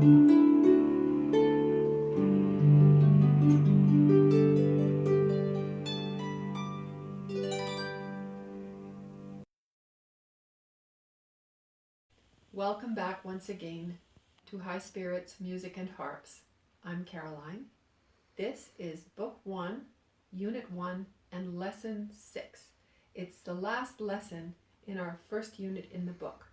Welcome back once again to High Spirits, Music and Harps. I'm Caroline. This is Book 1, Unit 1, and Lesson 6. It's the last lesson in our first unit in the book.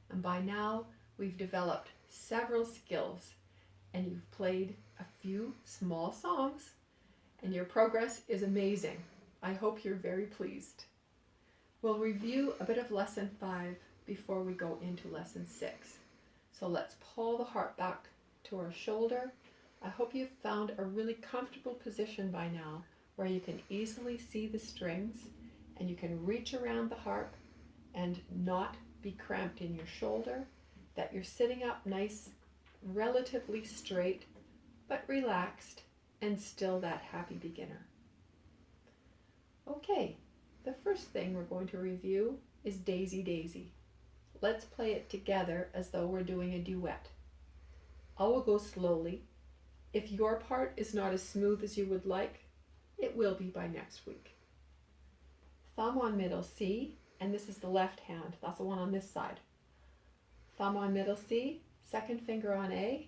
And by now, we've developed several skills, and you've played a few small songs, and your progress is amazing. I hope you're very pleased. We'll review a bit of Lesson 5 before we go into Lesson 6. So let's pull the harp back to our shoulder. I hope you've found a really comfortable position by now where you can easily see the strings and you can reach around the harp and not be cramped in your shoulder, that you're sitting up nice, relatively straight, but relaxed and still that happy beginner. Okay, the first thing we're going to review is Daisy Daisy. Let's play it together as though we're doing a duet. I will go slowly. If your part is not as smooth as you would like, it will be by next week. Thumb on middle C, and this is the left hand. That's the one on this side. Thumb on middle C, second finger on A.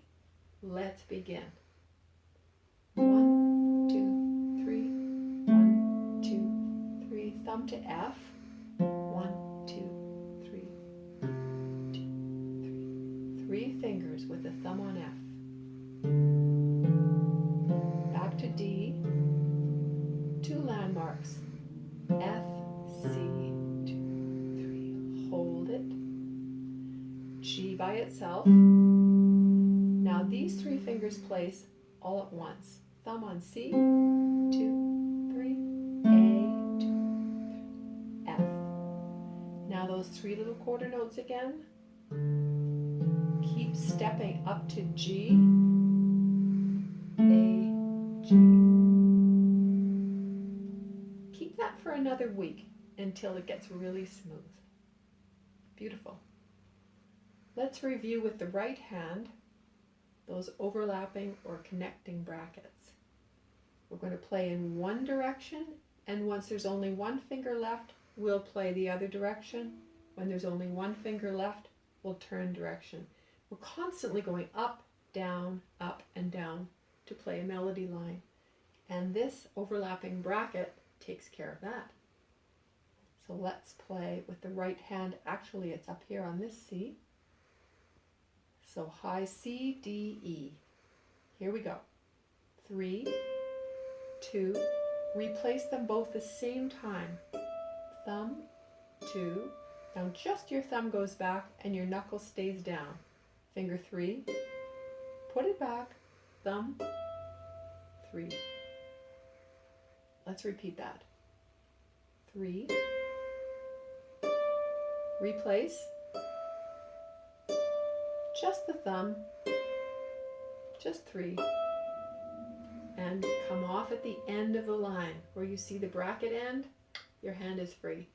Let's begin. 1, 2, 3. 1, 2, 3. Thumb to F. 1, 2, 3. 3 fingers with the thumb on F. Back to D. 2 landmarks. F, C, 2, 3. Hold it. G by itself. Now these 3 fingers place all at once. Thumb on C, 2, 3, A, 2, 3, F. Now those 3 little quarter notes again. Keep stepping up to G, A, G. Keep that for another week until it gets really smooth. Beautiful. Let's review with the right hand those overlapping or connecting brackets. We're going to play in one direction, and once there's only one finger left, we'll play the other direction. When there's only one finger left, we'll turn direction. We're constantly going up, and down to play a melody line. And this overlapping bracket takes care of that. So let's play with the right hand. Actually, it's up here on this C. So high C, D, E. Here we go. 3, 2. Replace them both the same time. Thumb, 2. Now just your thumb goes back and your knuckle stays down. Finger 3. Put it back. Thumb, 3. Let's repeat that. 3. Replace. Just the thumb. Just 3. And come off at the end of the line. Where you see the bracket end, your hand is free.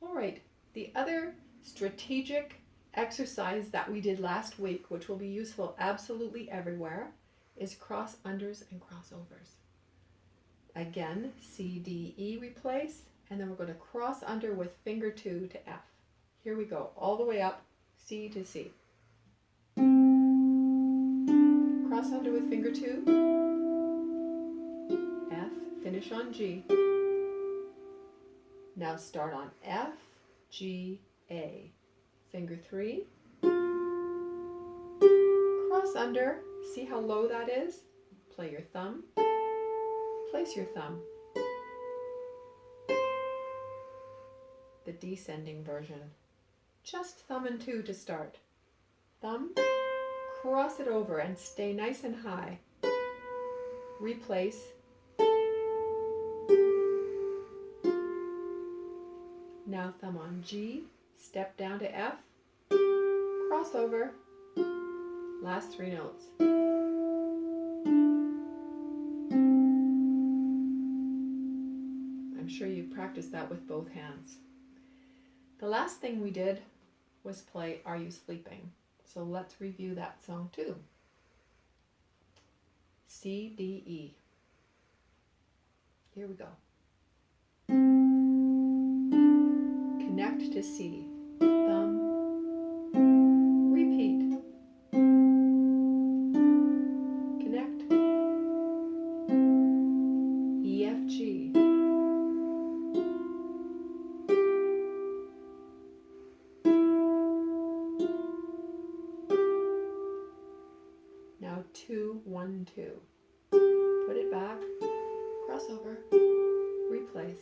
All right, the other strategic exercise that we did last week, which will be useful absolutely everywhere, is cross unders and crossovers. Again, C, D, E replace, and then we're going to cross under with finger 2 to F. Here we go, all the way up, C to C. Cross under with finger 2, F, finish on G. Now start on F, G, A. Finger 3. Cross under. See how low that is? Play your thumb. Place your thumb. The descending version. Just thumb and 2 to start. Thumb. Cross it over and stay nice and high. Replace. Now thumb on G, step down to F, cross over, last 3 notes. I'm sure you've practiced that with both hands. The last thing we did was play Are You Sleeping? So let's review that song too. C, D, E. Here we go. Connect to C. Thumb. Repeat. Connect. E, F, G. Now 2, 1, 2. Put it back, crossover, replace.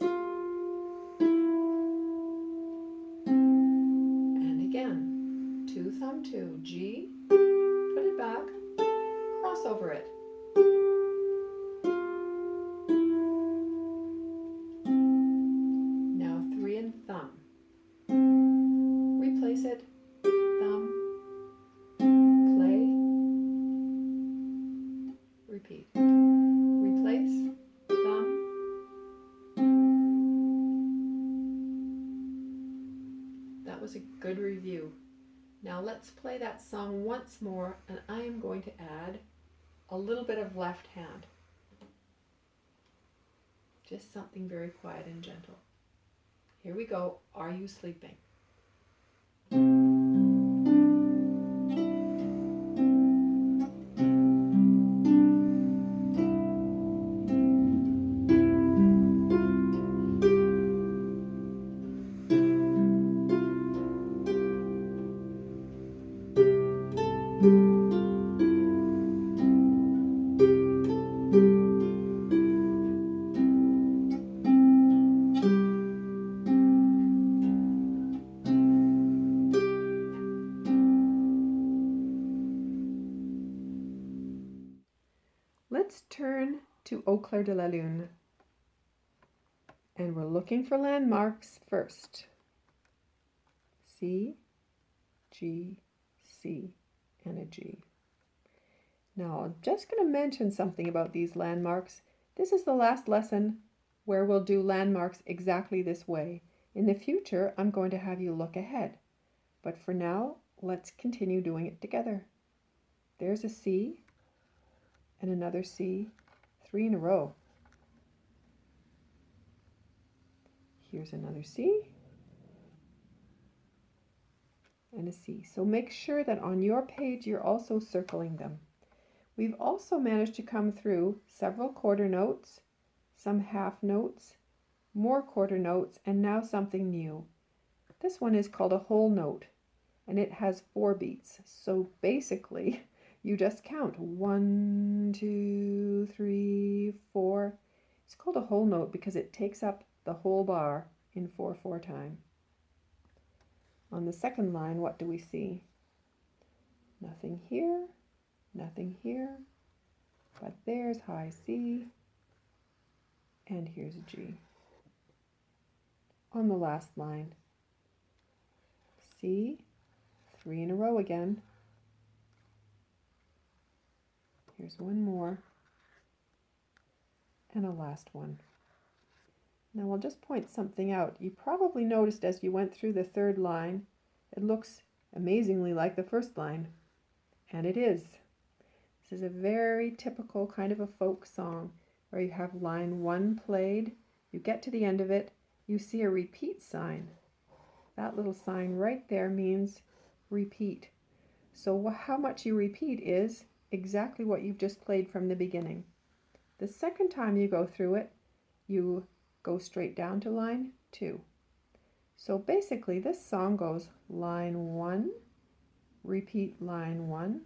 And again, 2, thumb 2, G, put it back, crossover it. Now 3 and thumb. Replace it, thumb, play, repeat. Replace, thumb. That was a good review. Now let's play that song once more, and I am going to add a little bit of left hand. Just something very quiet and gentle. Here we go. Are You Sleeping? Let's turn to Au Clair de la Lune. And we're looking for landmarks first. C, G, C, and a G. Now, I'm just going to mention something about these landmarks. This is the last lesson where we'll do landmarks exactly this way. In the future, I'm going to have you look ahead. But for now, let's continue doing it together. There's a C and another C, 3 in a row. Here's another C and a C. So make sure that on your page you're also circling them. We've also managed to come through several quarter notes, some half notes, more quarter notes, and now something new. This one is called a whole note, and it has 4 beats. So basically, you just count 1, 2, 3, 4. It's called a whole note because it takes up the whole bar in 4/4 time. On the second line, what do we see? Nothing here, nothing here, but there's high C, and here's a G. On the last line, C, 3 in a row again. Here's one more, and a last one. Now I'll just point something out. You probably noticed as you went through the third line, it looks amazingly like the first line, and it is. This is a very typical kind of a folk song where you have line 1 played, you get to the end of it, you see a repeat sign. That little sign right there means repeat. So how much you repeat is exactly what you've just played from the beginning. The second time you go through it, you go straight down to line 2. So basically this song goes line 1, repeat line 1,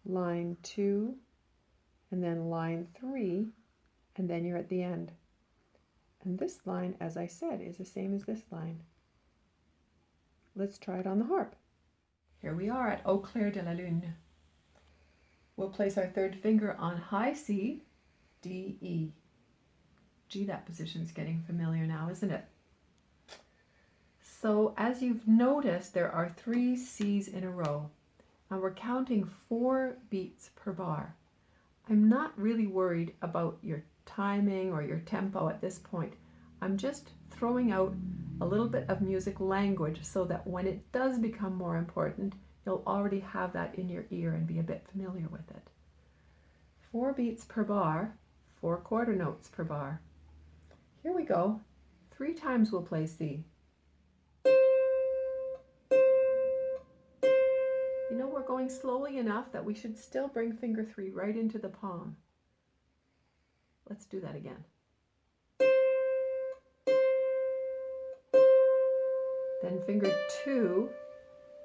line 2, and then line 3, and then you're at the end. And this line, as I said, is the same as this line. Let's try it on the harp. Here we are at Au Clair de la Lune. We'll place our third finger on high C, D, E. Gee, that position's getting familiar now, isn't it? So as you've noticed, there are 3 C's in a row, and we're counting 4 beats per bar. I'm not really worried about your timing or your tempo at this point. I'm just throwing out a little bit of music language so that when it does become more important, you'll already have that in your ear and be a bit familiar with it. 4 beats per bar, 4 quarter notes per bar. Here we go. 3 times we'll play C. You know, we're going slowly enough that we should still bring finger 3 right into the palm. Let's do that again. Then finger 2.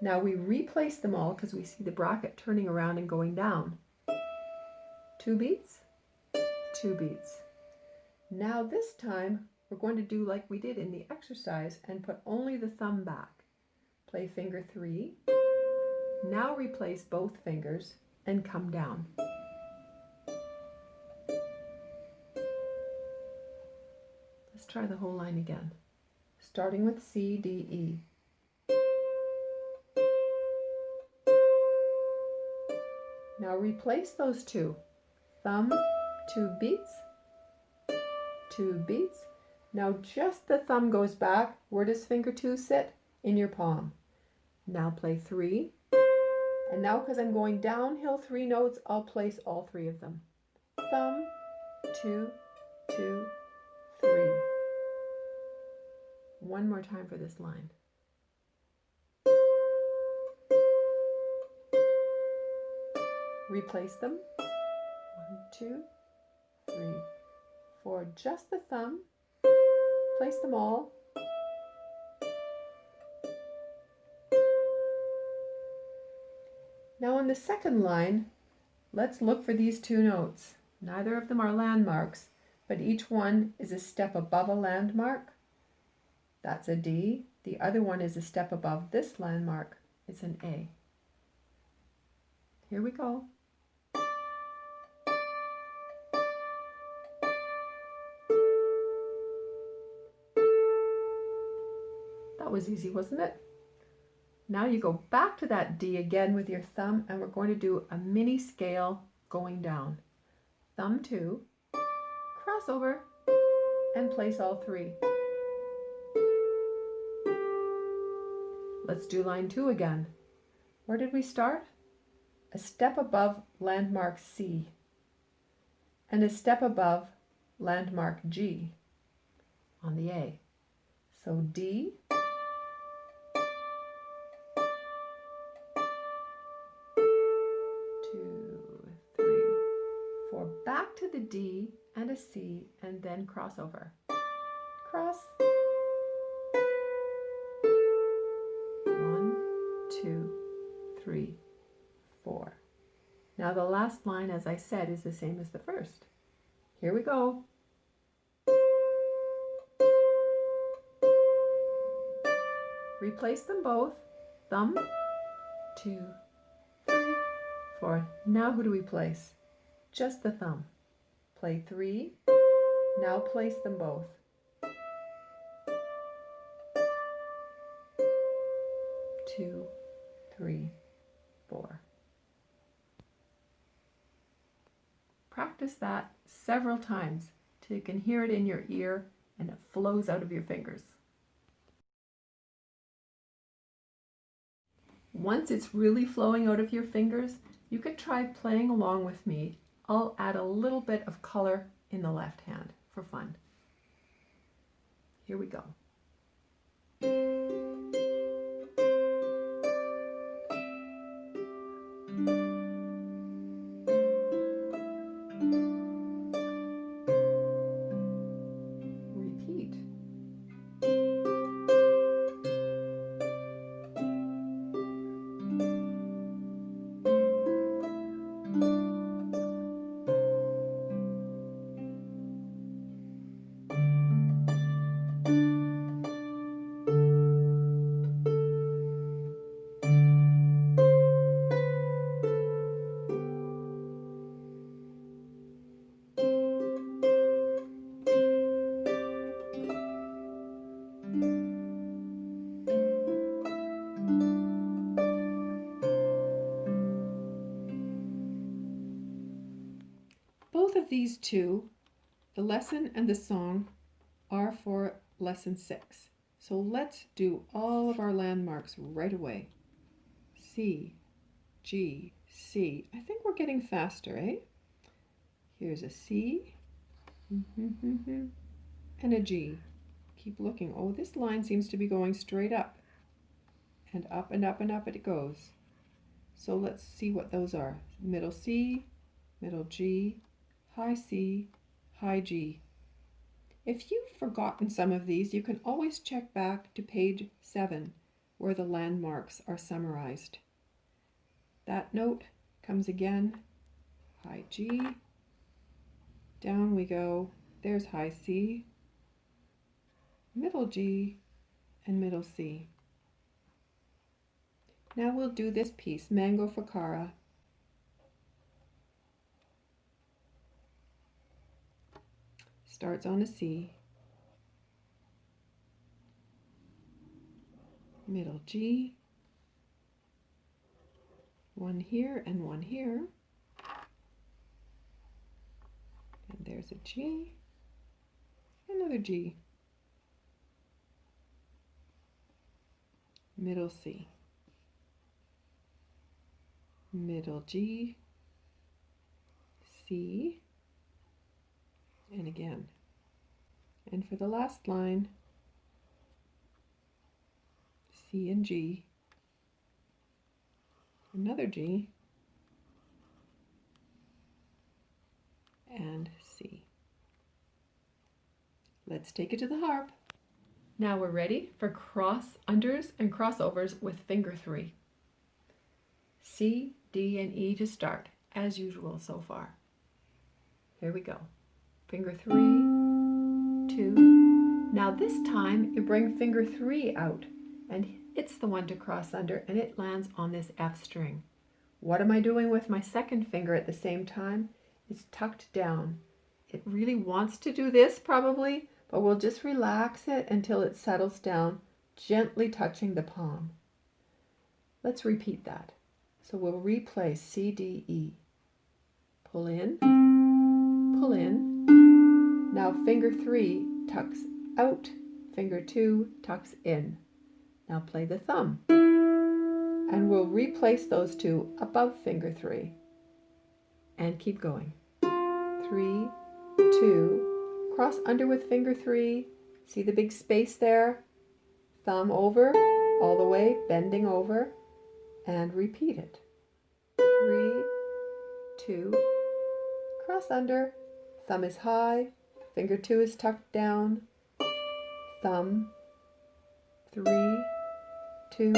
Now we replace them all because we see the bracket turning around and going down. 2 beats, 2 beats. Now this time we're going to do like we did in the exercise and put only the thumb back. Play finger 3. Now replace both fingers and come down. Let's try the whole line again, starting with C, D, E. Now replace those 2. Thumb, 2 beats, 2 beats. Now just the thumb goes back. Where does finger 2 sit? In your palm. Now play 3. And now because I'm going downhill 3 notes, I'll place all 3 of them. Thumb, 2, 2, 3. One more time for this line. Replace them. 1, 2, 3, 4. Just the thumb. Place them all. Now on the second line, let's look for these 2 notes. Neither of them are landmarks, but each one is a step above a landmark. That's a D. The other one is a step above this landmark. It's an A. Here we go. That was easy, wasn't it? Now you go back to that D again with your thumb, and we're going to do a mini scale going down. Thumb 2, crossover, and place all 3. Let's do line 2 again. Where did we start? A step above landmark C, and a step above landmark G on the A. So D, 2, 3, 4. Back to the D and a C, and then crossover. Cross. 1, 2, 3, 4. Now the last line, as I said, is the same as the first. Here we go. Replace them both. Thumb, 2, 3, 4. Now who do we place? Just the thumb. Play 3. Now place them both. 2, 3, 4. Practice that several times till you can hear it in your ear and it flows out of your fingers. Once it's really flowing out of your fingers, you could try playing along with me. I'll add a little bit of color in the left hand for fun. Here we go. Repeat. Both of these two, the lesson and the song, are for lesson 6. So let's do all of our landmarks right away. C, G, C. I think we're getting faster, eh? Here's a C, and a G. Keep looking. Oh, this line seems to be going straight up. And up and up and up it goes. So let's see what those are. Middle C, middle G, high C, high G. If you've forgotten some of these, you can always check back to page 7, where the landmarks are summarized. That note comes again, high G, down we go, there's high C, middle G, and middle C. Now we'll do this piece, Mango Fakara. Starts on a C, middle G, one here and one here, and there's a G, another G, middle C, middle G, C, and again. And for the last line, C and G, another G, and C. Let's take it to the harp. Now we're ready for cross unders and crossovers with finger 3. C, D, and E to start, as usual so far. Here we go. Finger 3, 2. Now this time you bring finger 3 out, and it's the one to cross under, and it lands on this F string. What am I doing with my second finger at the same time? It's tucked down. It really wants to do this probably, but we'll just relax it until it settles down, gently touching the palm. Let's repeat that. So we'll replay C, D, E. Pull in, pull in. Now finger 3 tucks out, finger 2 tucks in. Now play the thumb. And we'll replace those two above finger 3. And keep going. 3, 2, cross under with finger 3. See the big space there? Thumb over, all the way, bending over, and repeat it. 3, 2, cross under, thumb is high, finger 2 is tucked down, thumb, 3, 2,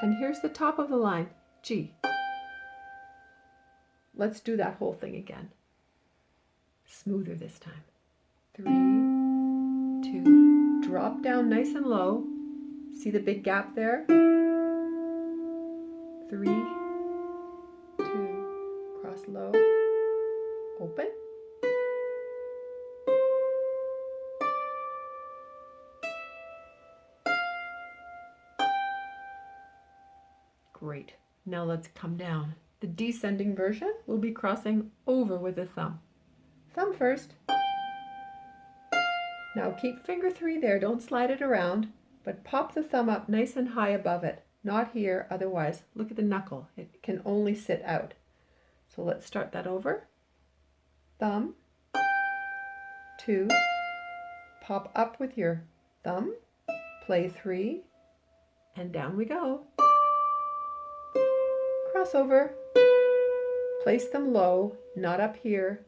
and here's the top of the line, G. Let's do that whole thing again. Smoother this time. 3, 2, drop down nice and low. See the big gap there? 3, 2, cross low, open. Great. Now let's come down. The descending version will be crossing over with the thumb. Thumb first. Now keep finger 3 there, don't slide it around, but pop the thumb up nice and high above it. Not here, otherwise, look at the knuckle. It can only sit out. So let's start that over. Thumb, 2, pop up with your thumb, play 3, and down we go. Crossover, place them low, not up here,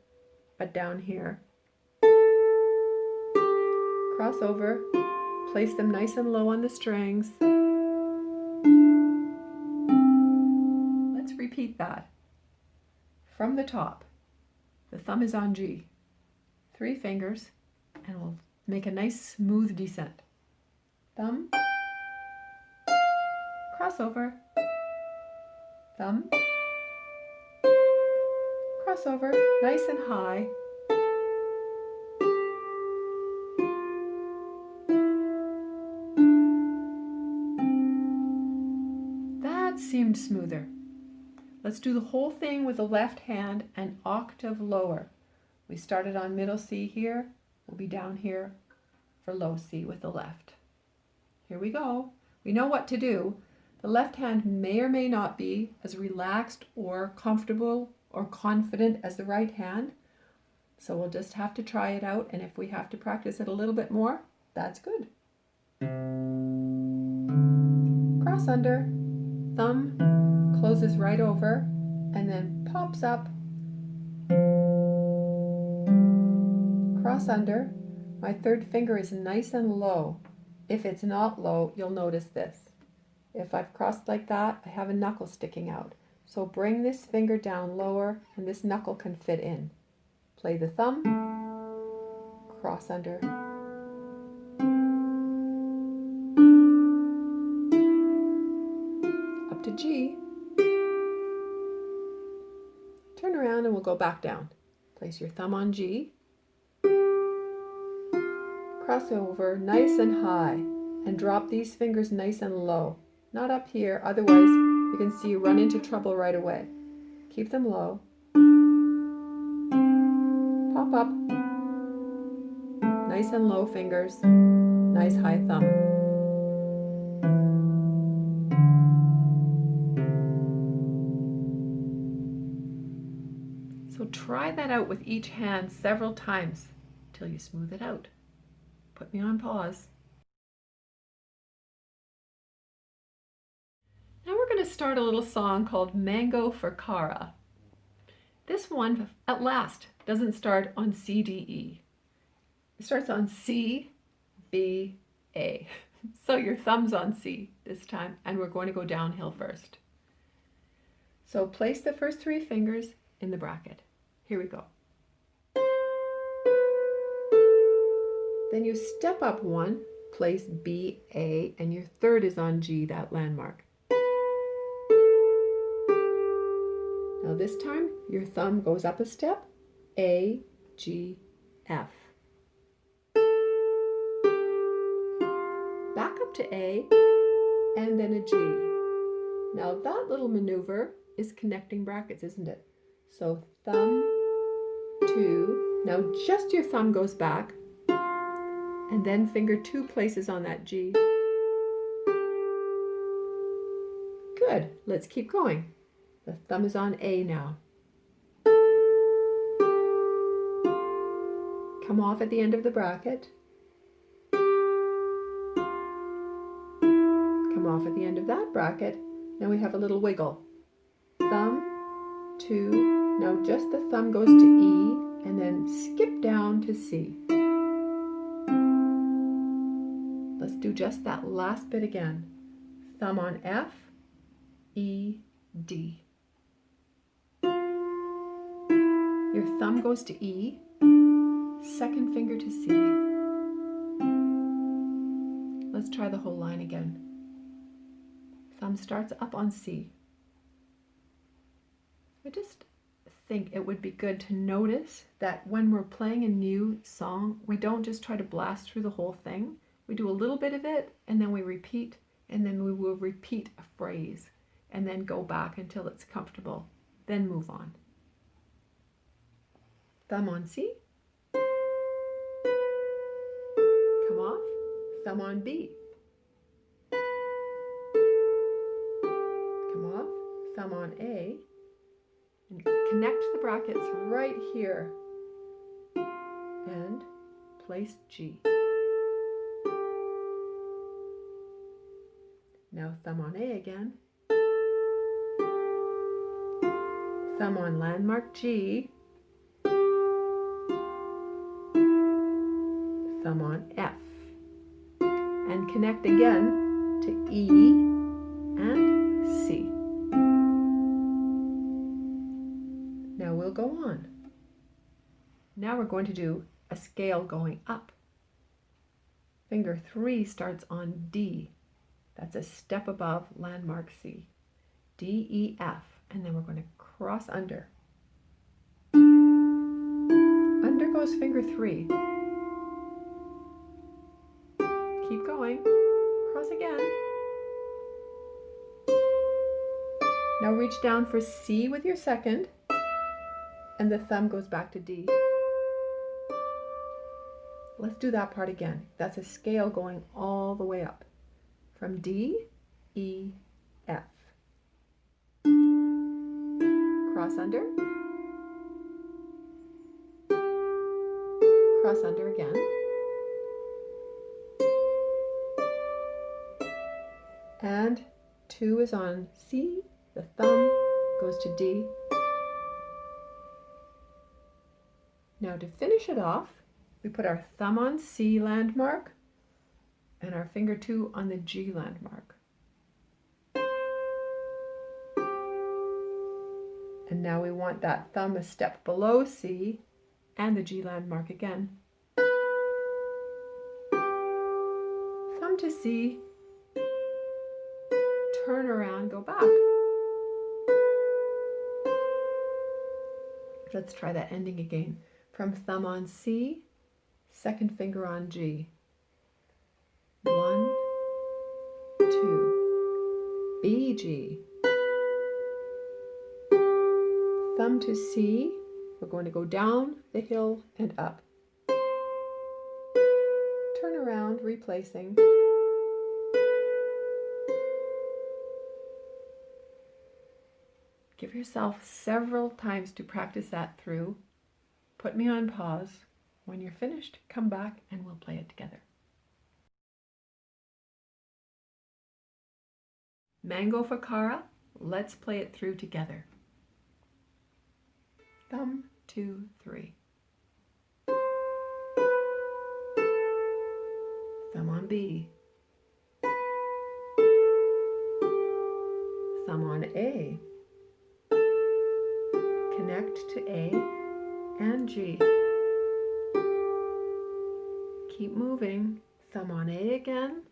but down here. Crossover, place them nice and low on the strings. Let's repeat that. From the top, the thumb is on G. 3 fingers, and we'll make a nice smooth descent. Thumb, crossover, thumb, crossover, nice and high. That seemed smoother. Let's do the whole thing with the left hand an octave lower. We started on middle C here, we'll be down here for low C with the left. Here we go. We know what to do. The left hand may or may not be as relaxed or comfortable or confident as the right hand. So we'll just have to try it out, and if we have to practice it a little bit more, that's good. Cross under, thumb closes right over, and then pops up. Cross under. My third finger is nice and low. If it's not low, you'll notice this. If I've crossed like that, I have a knuckle sticking out. So bring this finger down lower, and this knuckle can fit in. Play the thumb, cross under. Up to G. Turn around and we'll go back down. Place your thumb on G. Cross over nice and high, and drop these fingers nice and low. Not up here, otherwise you can see you run into trouble right away. Keep them low. Pop up. Nice and low fingers. Nice high thumb. So try that out with each hand several times till you smooth it out. Put me on pause. Now we're going to start a little song called Mango for Cara. This one, at last, doesn't start on C, D, E. It starts on C, B, A. So your thumb's on C this time, and we're going to go downhill first. So place the first three fingers in the bracket. Here we go. Then you step up one, place B, A, and your third is on G, that landmark. Now this time, your thumb goes up a step, A, G, F. Back up to A, and then a G. Now that little maneuver is connecting brackets, isn't it? So thumb, two, now just your thumb goes back, and then finger two places on that G. Good, let's keep going. The thumb is on A now. Come off at the end of the bracket. Come off at the end of that bracket. Now we have a little wiggle. Thumb, two, now just the thumb goes to E, and then skip down to C. Let's do just that last bit again. Thumb on F, E, D. Your thumb goes to E, second finger to C. Let's try the whole line again. Thumb starts up on C. I just think it would be good to notice that when we're playing a new song, we don't just try to blast through the whole thing. We do a little bit of it, and then we repeat, and then we will repeat a phrase, and then go back until it's comfortable, then move on. Thumb on C. Come off. Thumb on B. Come off. Thumb on A. And connect the brackets right here. And place G. Now thumb on A again. Thumb on landmark G. Thumb on F. And connect again to E and C. Now we'll go on. Now we're going to do a scale going up. Finger 3 starts on D. That's a step above landmark C. D, E, F. And then we're going to cross under. Under goes finger 3. Keep going. Cross again. Now reach down for C with your second, and the thumb goes back to D. Let's do that part again. That's a scale going all the way up. From D, E, under, cross under again, and 2 is on C, the thumb goes to D. Now to finish it off, we put our thumb on C landmark and our finger 2 on the G landmark. And now we want that thumb a step below C and the G landmark again. Thumb to C, turn around, go back. Let's try that ending again. From thumb on C, second finger on G. 1, 2, B, G. Thumb to C, we're going to go down the hill and up. Turn around, replacing. Give yourself several times to practice that through. Put me on pause. When you're finished, come back and we'll play it together. Mango Fakara, let's play it through together. Thumb, 2, 3. Thumb on B. Thumb on A. Connect to A and G. Keep moving. Thumb on A again.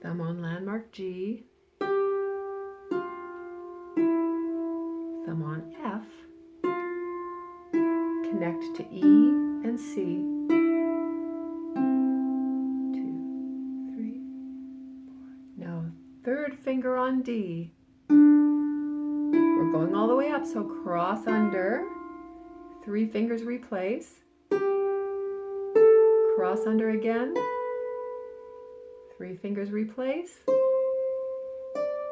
Thumb on landmark G. Thumb on F. Connect to E and C. 2, 3, 4. Now third finger on D. We're going all the way up, so cross under. 3 fingers replace. Cross under again. 3 fingers replace.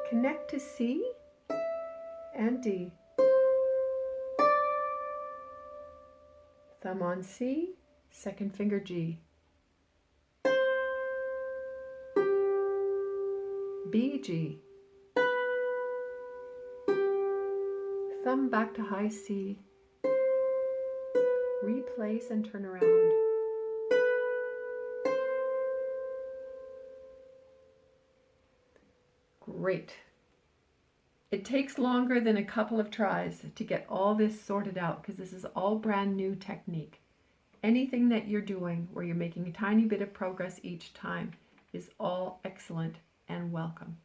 Connect to C and D. Thumb on C, second finger G. B, G. Thumb back to high C. Replace and turn around. Great. It takes longer than a couple of tries to get all this sorted out because this is all brand new technique. Anything that you're doing where you're making a tiny bit of progress each time is all excellent and welcome.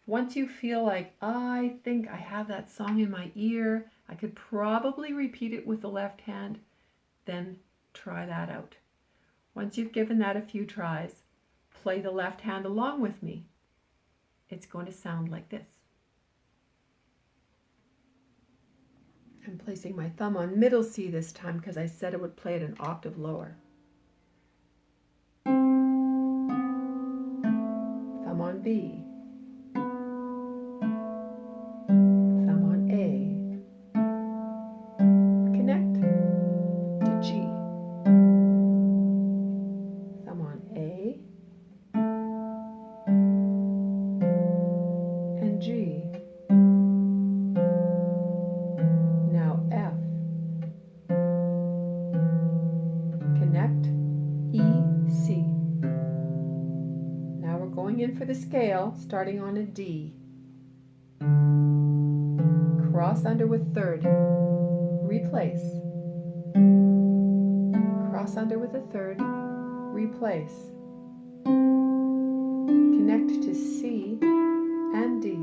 Once you feel like, I think I have that song in my ear, I could probably repeat it with the left hand, then try that out. Once you've given that a few tries, play the left hand along with me. It's going to sound like this. I'm placing my thumb on middle C this time because I said I would play it an octave lower. Thumb on B. Thumb on A. Connect to G. Thumb on A and G. Now F. Connect E, C. Now we're going in for the scale, starting on a D. Cross under with third. Replace. Cross under with a third. Replace. Connect to C and D.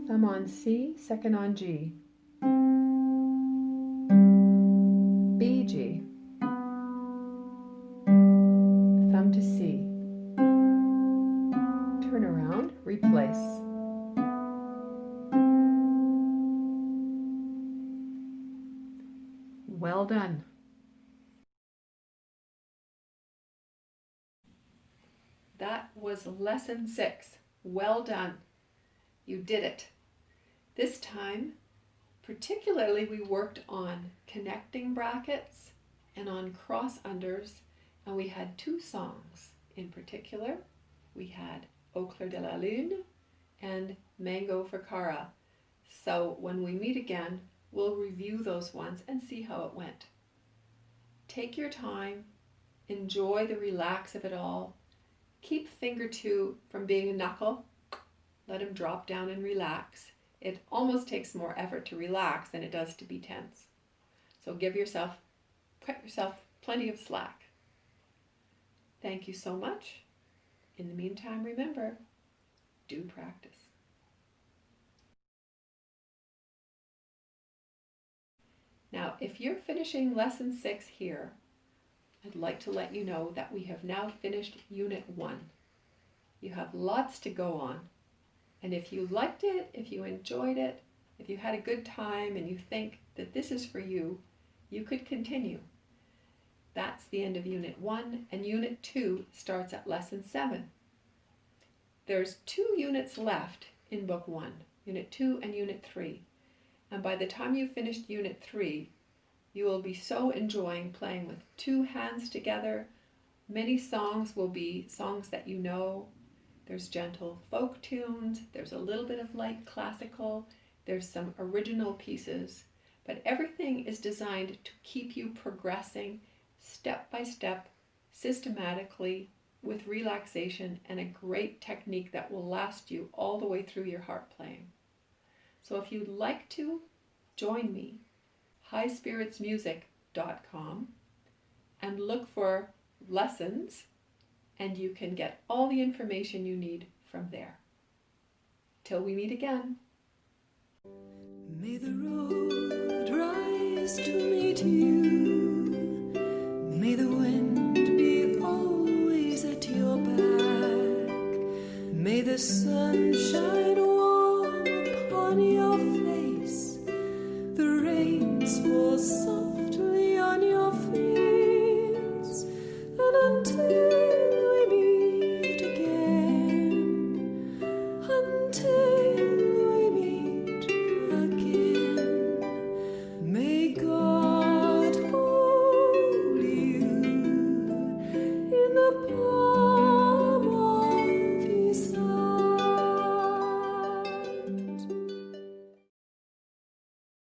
Thumb on C, second on G. B, G. Thumb to C. Turn around, replace. Well done. That was lesson 6. Well done. You did it. This time, particularly, we worked on connecting brackets and on cross-unders, and we had 2 songs in particular. We had Au clair de la lune and Mango for Cara. So when we meet again, we'll review those ones and see how it went. Take your time, enjoy the relax of it all. Keep finger 2 from being a knuckle. Let him drop down and relax. It almost takes more effort to relax than it does to be tense. So cut yourself plenty of slack. Thank you so much. In the meantime, remember, do practice. Now, if you're finishing lesson 6 here, I'd like to let you know that we have now finished Unit 1. You have lots to go on. And if you liked it, if you enjoyed it, if you had a good time and you think that this is for you, you could continue. That's the end of Unit 1, and Unit 2 starts at Lesson 7. There's 2 units left in Book 1, Unit 2 and Unit 3. And by the time you've finished Unit 3, you will be so enjoying playing with 2 hands together. Many songs will be songs that you know. There's gentle folk tunes, there's a little bit of light classical, there's some original pieces, but everything is designed to keep you progressing step by step, systematically, with relaxation and a great technique that will last you all the way through your harp playing. So if you'd like to, join me, highspiritsmusic.com, and look for lessons, and you can get all the information you need from there. Till we meet again. May the road rise to meet you. May the wind be always at your back. May the sun shine warm upon your face. The rains fall softly on your fields. And until we meet again, may God